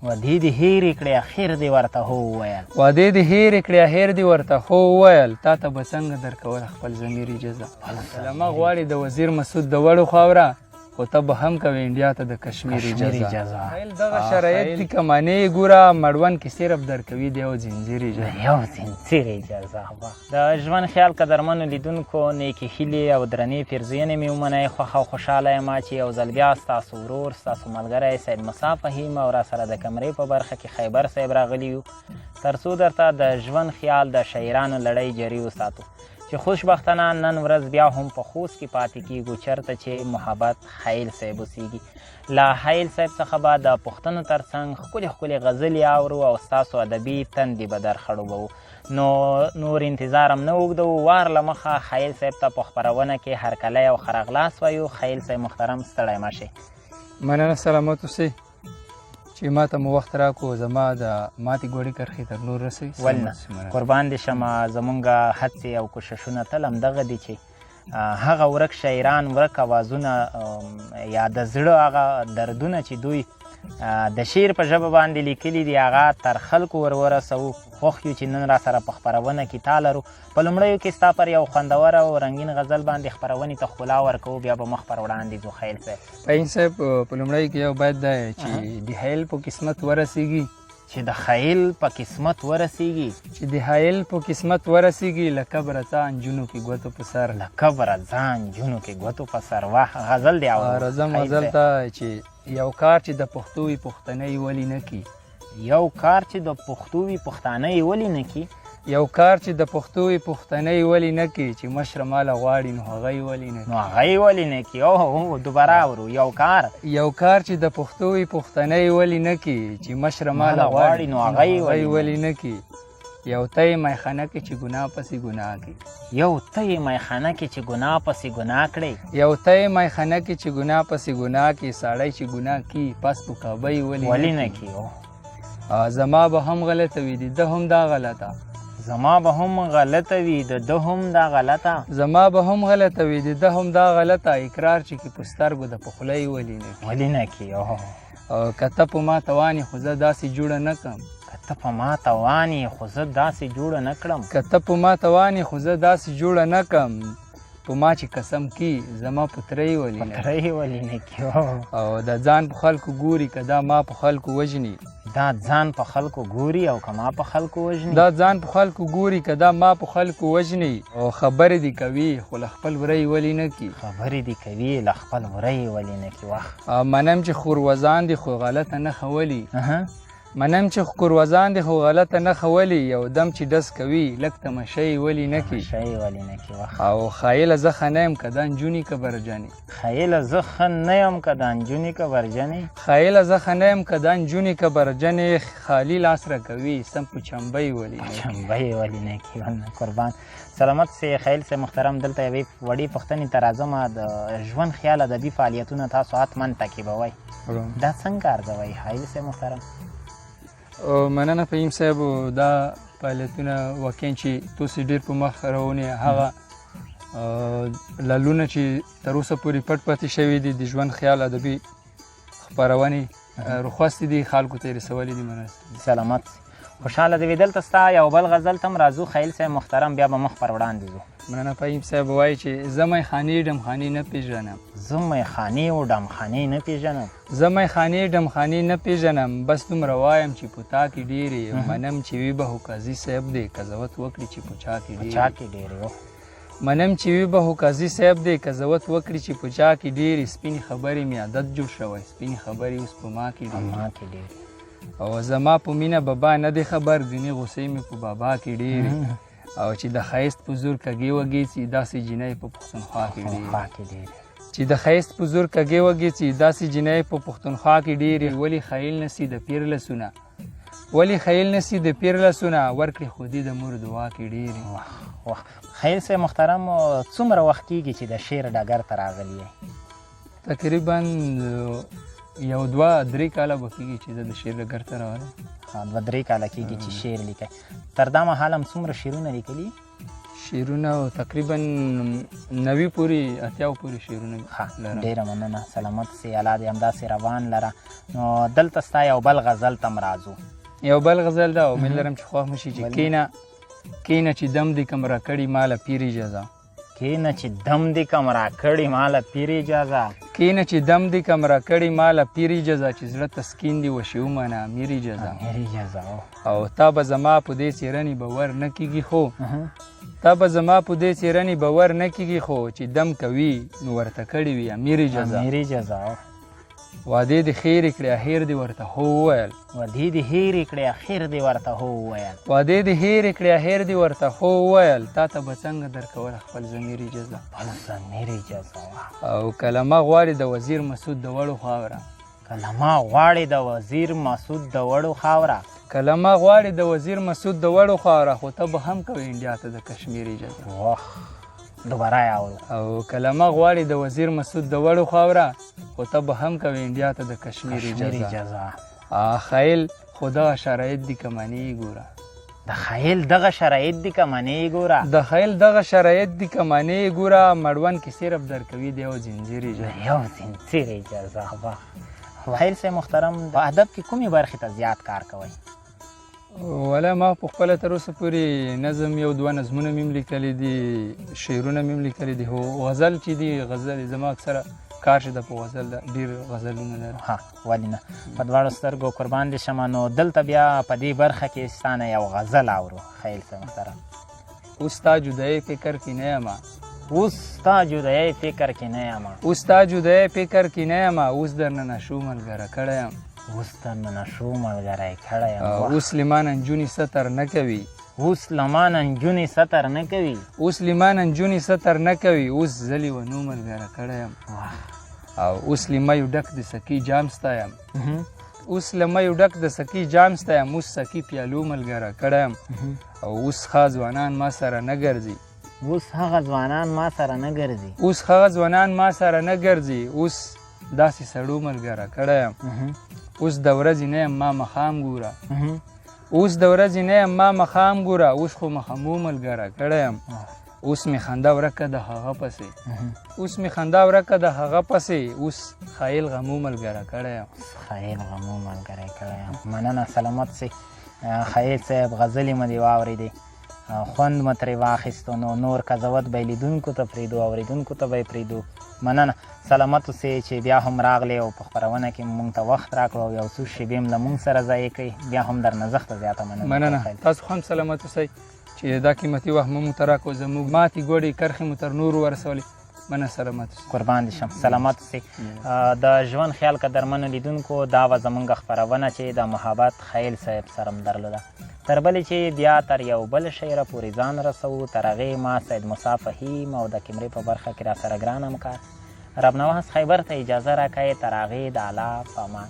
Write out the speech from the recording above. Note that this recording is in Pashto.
ودې دې هېرې کړې اخر دې ورته هو وویل وعدې دې هېرې کړې اخر دې ورته هو وویل تا ته به څنګه درکول خپل ضمیر اجازه سلامه غواړي د وزیر مسعود د وړو خاوره خو ته به هم کوې انډیا ته د کشمیر اجازه دغه شرایط دي که معنی یې ګوره مړوند کې صرف درکوي د یو ځنځیر اجازه یو ځنځیر اجازه د ژوند خیال قدرمنو لیدونکو نیکې هیلې او درنې پیرزوینې مې ومنئ خوښ او خوشحاله یم چې یو ځل بیا ستاسو ورور ستاسو ملګری سید موسی فهیم او راسره د کمرې په برخه کې خیبر صاحب راغلي یو تر څو درته د ژوند خیال د شاعرانو لړۍ جاري وساتو چې خوشبختانه نن ورځ بیا هم په خوست کې پاتې کیږو چېرته چې محبت حیل صاحب اوسیږي له حیل صاحب څخه به د پوښتنو ترڅنګ ښکلې ښکلې غزلې اورو او ستاسو ادبي تندې به در خړوبوو نو نور انتظار هم نه اوږدوو وار له مخه حیل صاحب ته په خپرونه کې هرکلی او ښه راغلاست وایو حیل صاحب محترم ستړی مه شئ مننه سلامت اوسئ چې ما ته مو وخت راکړو زما د ماتې ګوډې کرښې تر نور رسوي ولې نه قربان دې شمه زمونږ هڅې او کوششونه تل همدغه دي چې هغه ورک شاعران ورک اوازونه یا د زړه هغه دردونه چې دوی د شعر په ژبه باندې لیکلي دي هغه تر خلکو ورسوو خوښ یو چې نن راسره په خپرونه کې تا لرو په لومړیو کې ستا پر یو خوندور او رنګین غزل باندې خپرونې ته ښکلا ورکوو بیا به مخ پر وړاندې ځو خیل صاحب فهیم صاحب په لومړی کې یو باید دا چې د حیل په قسمت ورسیږي چې د خیل په قسمت ورسیږي چې د حیل په قسمت ورسیږي له کبره ځان جونو کې ګوتو په سر له کبره ځان جونو کې ګوتو په سر واه غزل دی راځم غزل ته چې یو کار چې د پښتو وي پښتنۍ ولې نه کي یو کار چې د پښتو وي پښتانۍ ولې نه کي یو کار چې د پښتو وي پښتنۍ ولې نه کي چې مشره ماله غواړي نو هغه یې ولې نه کي نو هغه یې ولې نه کي اوه دوباره اورو یو کار چې د پښتو وي پښتنۍ ولې نه کي چې مشره ماله غواړي نو هغه یې ولې نه کي یو ته یې میخانه کې چې ګناه پسې ګناه کړي یو ته یې میخانه کې چې ګناه پسې ګناه کړي یو ته یې میخانه کې چې ګناه پسې ګناه کړي سړی چې ګناه کي پس په کعبه یې ولې نه کي زما به هم غلطه وي د ده هم دا غلطه زما به هم غلطه وي د ده هم دا غلطه زما به هم غلطه وي د ده هم دا غلطه اقرار چې کې په سترګو د پخله یې ولې نه کي که ته په ما توانې خو زه داسې جوړه نه کړم که ته په ما توانې خو زه داسې جوړه نه کړم که ته په ما توانې خو زه داسې جوړه نه کړم په ما چې قسم کی زما پترۍ ولې نه کي او د ځان په خلکو ګوري که دا ما په خلکو وژني دا ځان په خلکو ګوري او که ما په خلکو وژني دا ځان په خلکو ګوري که دا ما په خلکو وژني او خبرې دې کوي خو له خپل وری ولې نه کي خبرې دې کوي له خپل وری ولې نه کي منم چې خوروزان دي خو غلطه نښه ولي منم چې خوروزان دي خو غلطه نښه ولي یو دم چې ډز کوي لږ تماشۍ ولې نه کي او خایله زه ښه نه یم که دا نجونې که برجنې خایله زه ښه نه یم که دا نجونې که برجنې خایله زه ښه نه یم که دا نجونې که برجنې خالي لاس راکوي سم په چمبۍ ولې نه کي قربان سلامت سي خیل سي محترم دلته یوې وړې پوښتنې ته راځم د ژوند خیال ادبي فعالیتونه تاسو حتما تعقیبوئ دا څنګه ارزوئ خیل سي محترم مننه فهیم صاحب دا فعالیتونه واقعا چې تاسو ډېر په مخ روانې هغه لالونه چې تر اوسه پورې پټ پاتې شوي دي د ژوند خیال ادبي خپرونې رخواستې دي خلکو ته یې رسولې دي سلامت خوشحاله دې وي دلته ستا یو بل غزل ته هم راځو خیل صاحب محترم بیا به مخ پر وړاندې ځو مننه فهیم صاحب وایي چې زه میخانې ډمخانې نه پېژنم زه میخانې و ډمخانې نه پېژنم زه میخانې ډمخانې نه پېژنم بس دومره وایم چې په تا کې ډېرې منم چې وي به قاضي صاحب دی قضاوت وکړي چې په چا کې ډېرې منم چې وي به قاضي صاحب دی قضاوت وکړي چې په چا کې ډېرې سپینې خبرې مې عادت جوړ شوی سپینې خبرې اوس په ما کې ډېرې او زما په مینه بابا نه دی خبر ځینې غوسې مې په بابا کې ډېرې او چې د ښایست په زور کږې وږې څي داسې جینۍ په پښتونخوا کې ډېرې چې د ښایست په زور کږې وږې څي داسې جینۍ په پښتونخوا کې ډېرې ولې خیل نسی د پیر لسونه ولې خیل نسی د پیر لسونه ورکړې خودي د مور دعا کې ډېرې خیل صاحب محترم څومره وخت کېږي چې د شعر ډګر ته راغلی یې تقریبا یو 2-3 کاله به کېږي چې زه د شعر ډګر ته راغلم 2-3 کاله کېږي چې شعر لیکئ تر دا مهاله هم څومره شعرونه لیکلي شعرونه تقریبا 90 پورې 80 پورې شعرونه لرم. ډېره مننه، سلامت سي، الله دې همداسې روان لره. نو دلته ستا یو بل غزل ته م راځو. یو بل غزل ده، امید لرم چې خوښ مو شي چې کینه چې دم دې کم راکړي ماله پیر اجازه. کینه چې دم دې کم راکړي ماله پیر اجازه. کینه چې دم دې کم راکړي ماله پیر اجازه، چې زړه تسکین دې وشي ومنه امیر اجازه. امیر اجازه. او تا به زما په دې څېړنې باور نه کېږي خو تا به زما په دې څېړنې باور نه کېږي خو چې دم کوي نو ورته کړې وي امیر اجازه. امیر اجازه. وعدې دې خیرې کړې اخر دې ورته هو وویل. وعدې دې هېرې کړې اخر دې ورته هو وویل. وعدې دې هېرې کړې اخر دې ورته هو وویل. تا ته به څنګه درکول خپل ضمیر اجازه. خپل ضمیر اجازه. او کلمه غواړي د وزیر مسعود د وړو خاوره. کلمه غواړي د وزیر مسعود د وړو خاوره. کلمه غواړي د وزیر مسعود د وړو خاوره، خو ته به هم کوې انډیا ته د کشمیر اجازه. وخ دوباره یې اورو. او کلمه غواړي د وزیر مسعود د وړو خاوره، خو ته به هم کوې انډیا ته د کشمیر اجازه. خیل خو دغه شرایط دي که منې ګوره. د خیل دغه شرایط دي که منې ګوره. د خیل دغه شرایط دي که منې ګوره، مړوند کې صرف درکوي د یو زنځیر اجازه. یو زنځیر اجازه. وحیل صاحب محترم، په ادب کې کومې برخې ته زیات کار کوئ؟ ولا ما په خپله تر اوسه پورې نظم یو دوه نظمونه مې هم لیکلي دي، شعرونه مې هم لیکلي دي، خو غزل چې دي غزل زما اکثره کار چې ده په غزل ده، ډېر غزلونه لرم. ها ولې نه، په دواړو سترګو قربان دې شمه. نو دلته بیا په دې برخه کې ستا نه یو غزل اورو خیل صاحب محترم. اوس تا جدایۍ فکر کې نه یمه، اوس ستا جدایۍ فکر کې نه یمه، اوس تا جدایۍ فکر کې نه یمه، اوس درنه نشو ملګره کړی یم، اوس درنه نشو ملګری کړی یم. اوس لمانه نجونې ستر نه کوي، اوس لمانه نجونې ستر نه کوي، اوس لمانه نجونې ستر نه کوي، اوس زلې ونو ملګره کړی یم. او اوس لیمیو ډک د سکي جام ستا یم، اوس لیمیو ډک د سکي جام ستا یم، اوس سکي پیالو ملګره کړی یم. او اوس ښه ځوانان ما سره نه ګرځي، اوس هغه ځوانان ما سره نه ګرځي، اوس هغه ځوانان ما سره نه ګرځي، اوس داسې سړو ملګره کړی یم. اوس د ورځې نه یم ما مخام ګوره، اوس د ورځې نه یم ما مخام ګوره، اوس خو مخمو ملګره کړی یم. اوس مې خندا ورکه د هغه پسې، اوس مې خندا ورکه د هغه پسې، اوس خایل غمو ملګره کړی یم. خایل غمو ملګری کړی یم. مننه، سلامت سي. خیل صاحب غزلې مې دې واورېدې، خوند مې ترې واخیستو، نو نور قضاوت به یې لیدونکو ته پرېږدو، اورېدونکو ته به یې پرېږدو. مننه، سلامت اوسئ چې بیا هم راغلی او په خپرونه کې مونږ ته وخت راکړو او یو څو شېبې هم له مونږ سره ضایع کوي. بیا هم درنه زښته زیاته مننه. تاسو هم سلامت اوسئ چې دا قیمتي وخت مو ته راکړو، زموږ ماتې ګوډې کرښې مو تر نورو ورسولې. مننه، سلامت اوسئ. قربان دې شم، سلامت اوسئ. د ژوند خیال قدرمنو لیدونکو، دا وه زموږ خپرونه چې د محبت خیل صاحب سره م درلوده. تر بلې چې بیا تر یو بل شعره پورې ځان رسوو، تر هغې ما سید موسی فهیم او د کیمرې په برخه کې را سره ګران همکار رب نواز خیبر ته اجازه راکوئ. تر هغې د الله په امان.